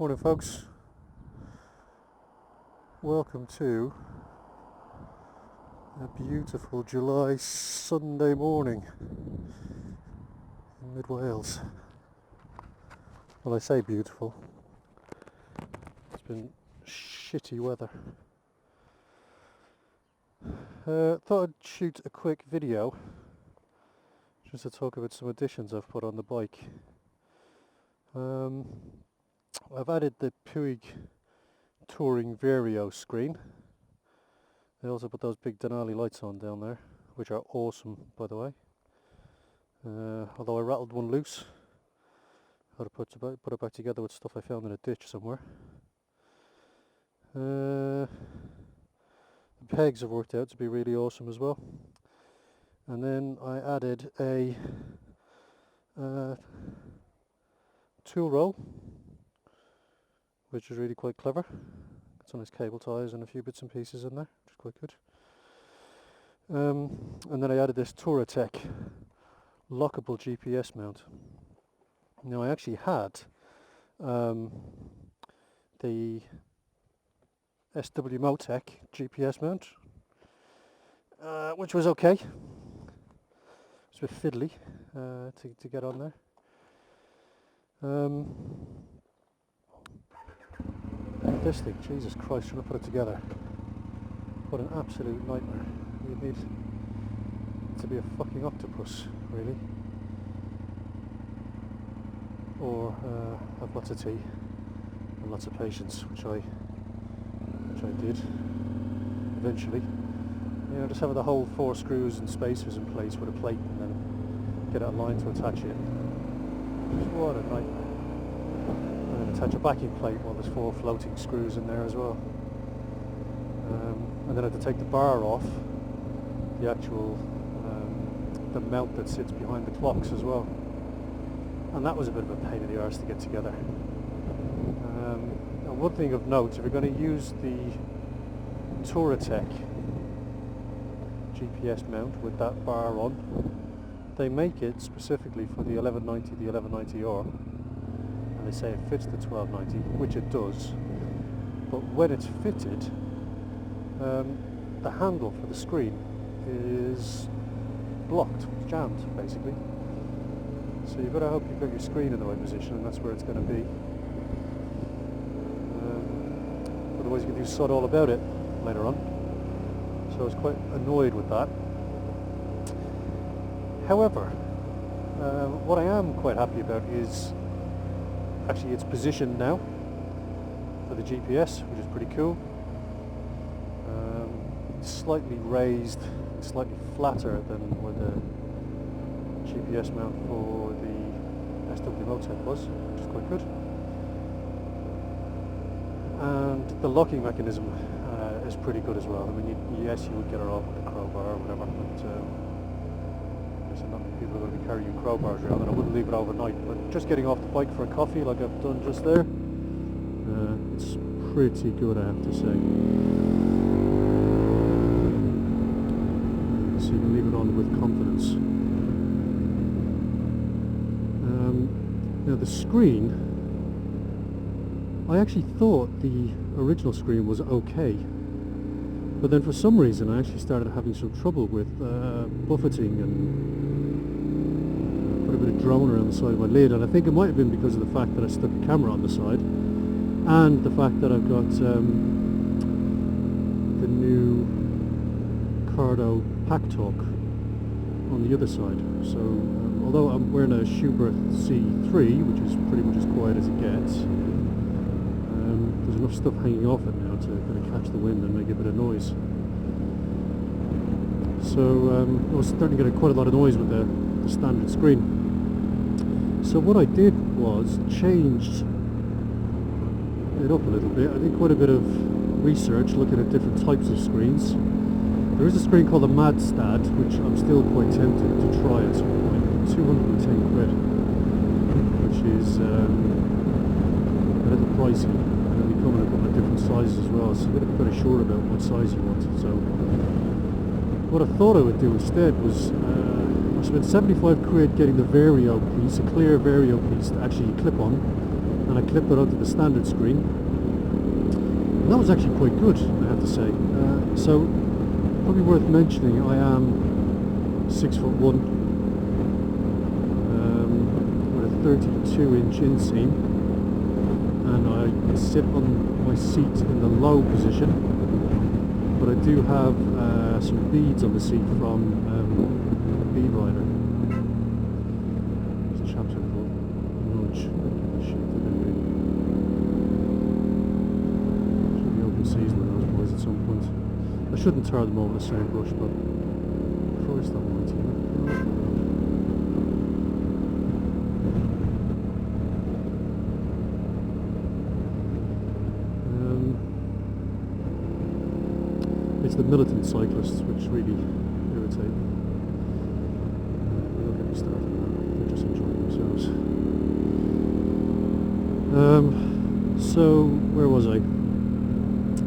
Morning folks, welcome to a beautiful July Sunday morning in mid-Wales. Well, I say beautiful, it's been shitty weather. Thought I'd shoot a quick video just to talk about some additions I've put on the bike. I've added the Puig Touring Vario screen. I also put those big Denali lights on down there, which are awesome, by the way. Although I rattled one loose, I'd have put it back together with stuff I found in a ditch somewhere. The pegs have worked out to be really awesome as well. And then I added a tool roll, which is really quite clever. Got some nice cable ties and a few bits and pieces in there, which is quite good. And then I added this Touratech lockable GPS mount. Now I actually had the SW Motec GPS mount, which was okay. It's a bit fiddly to get on there. This thing, Jesus Christ, trying to put it together. What an absolute nightmare. You need to be a fucking octopus, really. Or have lots of tea and lots of patience, which I did eventually. You know, just having the whole 4 screws and spacers in place with a plate and then get a line to attach it. What a nightmare. And then attach a backing plate while there's 4 floating screws in there as well. And then I had to take the bar off, the actual the mount that sits behind the clocks as well. And that was a bit of a pain in the arse to get together. And one thing of note, if you're going to use the Touratech GPS mount with that bar on, they make it specifically for the 1190, the 1190R, and they say it fits the 1290, which it does. But when it's fitted, the handle for the screen is blocked, it's jammed basically. So you've got to hope you've got your screen in the right position, and that's where it's going to be. Otherwise you can do sod all about it later on. So I was quite annoyed with that. However, what I am quite happy about is actually its position now for the GPS, which is pretty cool. It's slightly raised, slightly flatter than where the GPS mount for the SW Motec was, which is quite good. And the locking mechanism is pretty good as well. I mean, yes, you would get it off with a crowbar or whatever, but not many people are going to be carrying crowbars around, and I wouldn't leave it overnight. But just getting off the bike for a coffee, like I've done just there, it's pretty good, I have to say. So you can leave it on with confidence. Now the screen, I actually thought the original screen was okay, but then for some reason I actually started having some trouble with buffeting and put a bit of drone around the side of my lid, and I think it might have been because of the fact that I stuck a camera on the side, and the fact that I've got the new Cardo Pack Talk on the other side. So although I'm wearing a Schubert C3, which is pretty much as quiet as it gets, there's enough stuff hanging off it now to kind of catch the wind and make a bit of noise. So I was starting to get quite a lot of noise with the standard screen. So what I did was changed it up a little bit. I did quite a bit of research looking at different types of screens. There is a screen called a Madstad, which I'm still quite tempted to try at some point. 210 quid, which is a little pricey. And they come in a couple of different sizes as well, so you've got to be very sure about what size you want. So what I thought I would do instead was I spent 75 quid getting the Vario piece, a clear Vario piece to actually clip on, and I clipped it onto the standard screen. And that was actually quite good, I have to say. So, probably worth mentioning, I am 6'1", with a 32-inch inseam, and I sit on my seat in the low position, but I do have some beads on the seat from a bead rider. There's a chapter called Nudge. Should be open season with those boys at some point. I shouldn't tar them over the same brush, but Christ almighty. It's the militant cyclists which really irritate me. They'll get me started now. They're just enjoying themselves. So, where was I?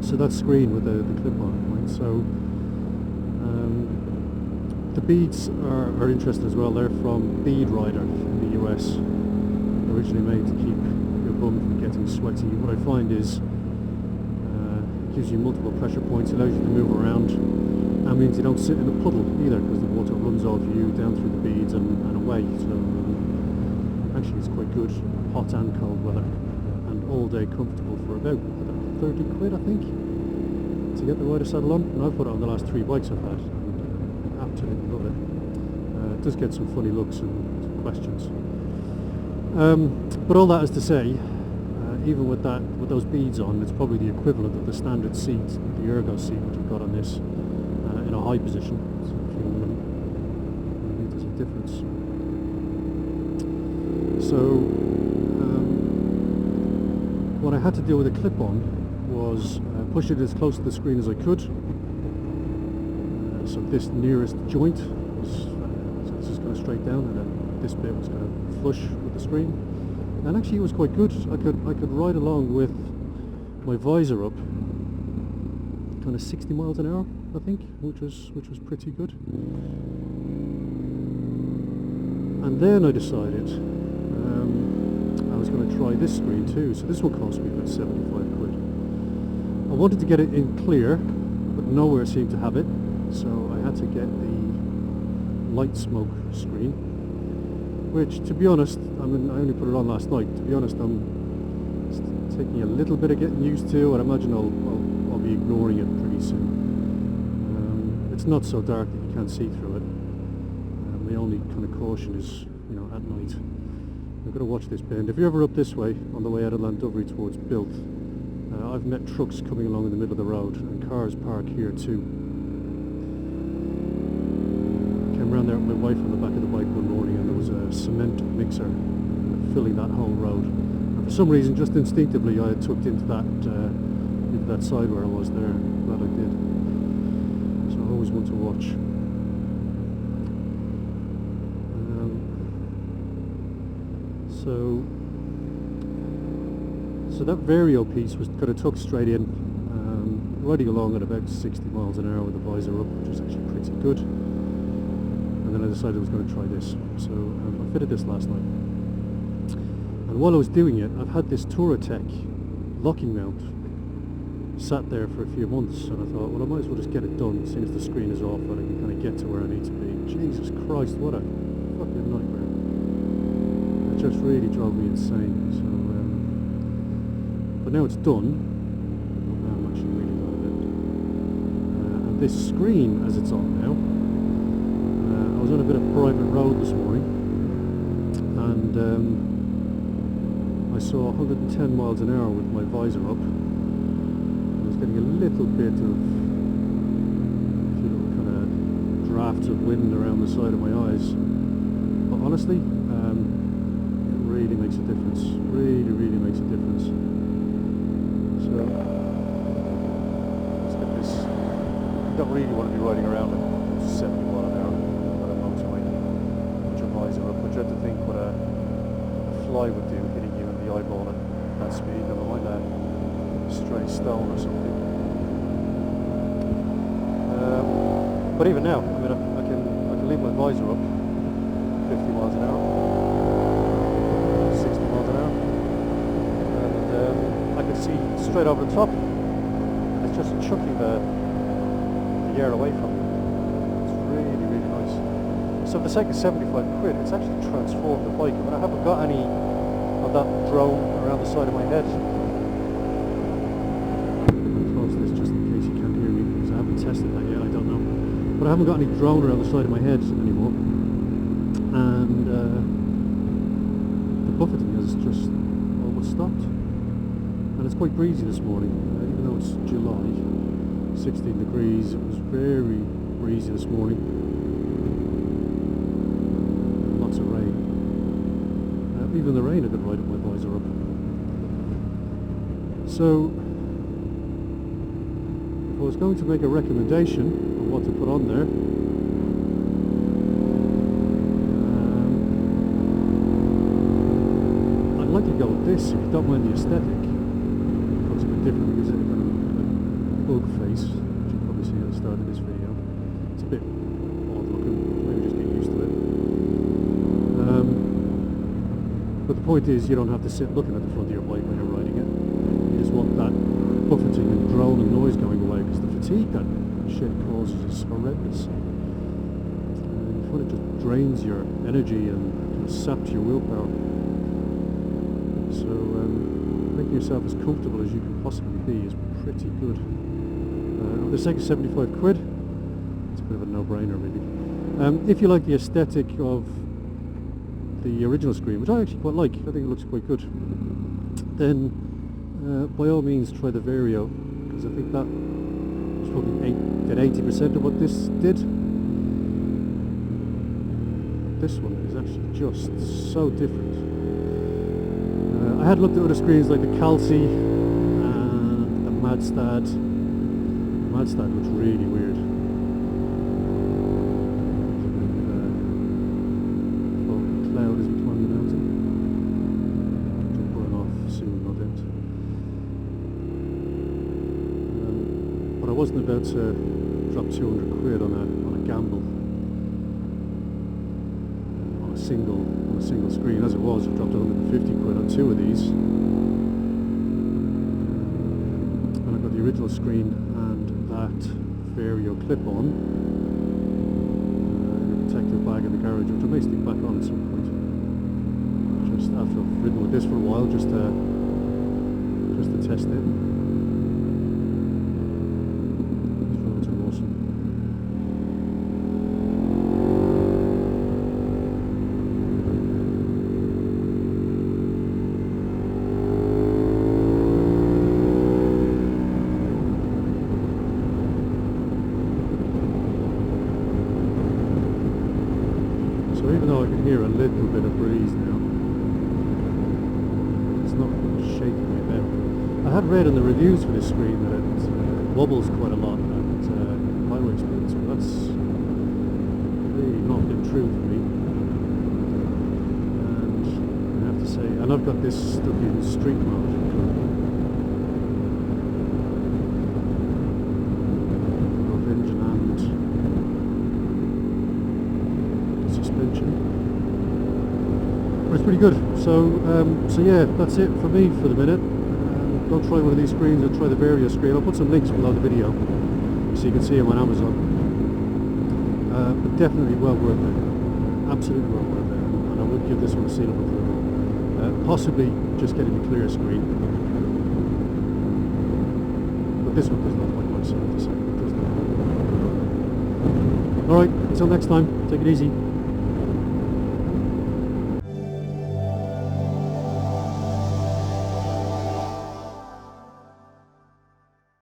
So that screen with the clip on it, right? So, the beads are interesting as well. They're from Bead Rider in the US. Originally made to keep your bum from getting sweaty. What I find is gives you multiple pressure points, allows you to move around, and means you don't sit in a puddle either, because the water runs off you down through the beads and away. So actually it's quite good, hot and cold weather, and all day comfortable for about 30 quid I think to get the rider saddle on. And I've put it on the last 3 bikes I've had, and I absolutely love it. It does get some funny looks and some questions, but all that is to say, even with those beads on, it's probably the equivalent of the standard seat, the ergo seat which I've got on this, in a high position. So a few meters of difference. So what I had to do with the clip-on was push it as close to the screen as I could. So this nearest joint was so this is kind of straight down, and then this bit was kind of flush with the screen. And actually it was quite good. I could ride along with my visor up, kind of 60 miles an hour, I think, which was pretty good. And then I decided I was going to try this screen too. So this will cost me about 75 quid. I wanted to get it in clear, but nowhere seemed to have it. So I had to get the light smoke screen, which, to be honest, I mean, I only put it on last night. To be honest, I'm taking a little bit of getting used to, and I imagine I'll be ignoring it pretty soon. It's not so dark that you can't see through it. My only kind of caution is, you know, at night. I've got to watch this bend. If you're ever up this way, on the way out of Llandovery towards Built, I've met trucks coming along in the middle of the road, and cars park here too. Came around there with my wife on the back of the bike one morning, and there was a cement mixer filling that whole road. And for some reason, just instinctively, I had tucked into that side where I was there. Glad I did. So I always want to watch. So that Vario piece was kind of tucked straight in, riding along at about 60 miles an hour with the visor up, which was actually pretty good. And then I decided I was going to try this. So I fitted this last night. And while I was doing it, I've had this Touratech locking mount sat there for a few months, and I thought, well, I might as well just get it done, seeing as the screen is off and I can kind of get to where I need to be. Jesus Christ, what a fucking nightmare. It just really drove me insane. So, but now it's done, I'm actually really glad of it. And this screen, as it's on now, I was on a bit of private road this morning, and I saw 110 miles an hour with my visor up. I was getting a little bit of kind of drafts of wind around the side of my eyes, but honestly, it really makes a difference. Really makes a difference. So let's get this. You don't really want to be riding around at 70 mile an hour on a motorway with your visor up, but you have to think what a fly would do hitting you in the eyeball at that speed, never mind a stray stone or something. But even now, I mean, I can leave my visor up 50 miles an hour, 60 miles an hour. can see straight over the top, and it's just chucking the air away from you. It's really, really nice. So for the sake of 75 quid, it's actually transformed the bike. I mean, I haven't got any of that drone around the side of my head. I'll close this just in case you can't hear me, because I haven't tested that yet, I don't know. But I haven't got any drone around the side of my head anymore. And the buffeting has just almost stopped. And it's quite breezy this morning, even though it's July. 16 degrees, it was very breezy this morning. Lots of rain. Even the rain I could ride with my visor up. So, if I was going to make a recommendation on what to put on there, I'd like to go with this, if you don't mind the aesthetic. It's a bit different because it's got a bug face, which you can probably see at the start of this video. It's a bit odd looking, maybe just get used to it. But the point is, you don't have to sit looking at the front of your bike when you're riding it. You just want that buffeting and drone and noise going away, because the fatigue that shit causes is horrendous. You find it just drains your energy and kind of saps your willpower. So making yourself as comfortable as you can possibly be is pretty good. For the sake of 75 quid, it's a bit of a no-brainer really. If you like the aesthetic of the original screen, which I actually quite like, I think it looks quite good, then by all means try the Vario, because I think that was probably did 80% of what this did. This one is actually just so different. I had looked at other screens like the Calci and the Madstad. The Madstad looks really weird. Cloud as we climb the mountain. It'll burn off soon, no doubt. But I wasn't about to drop 200 quid on a gamble on a single screen. As it was, I dropped 150 quid on two of these. And I got the original screen and that Vario clip-on in a protective bag in the garage, which I may stick back on at some point. Just after I've ridden with this for a while, just to test it. These roads are awesome. So even though I can hear a little bit of breeze now, it's not shaking me about. I had read in the reviews for this screen that it wobbles quite a lot at highway speeds, but that's really not been true for me. And I have to say, and I've got this stuck in street mode. Both engine and suspension. But it's pretty good. So yeah, that's it for me for the minute. Go try one of these screens or try the Vario screen. I'll put some links below the video so you can see them on Amazon. But definitely well worth it. Absolutely well worth it. And I would give this one a seal of approval. Possibly just getting the clear screen. But this one does not like myself to say. Alright, until next time, take it easy.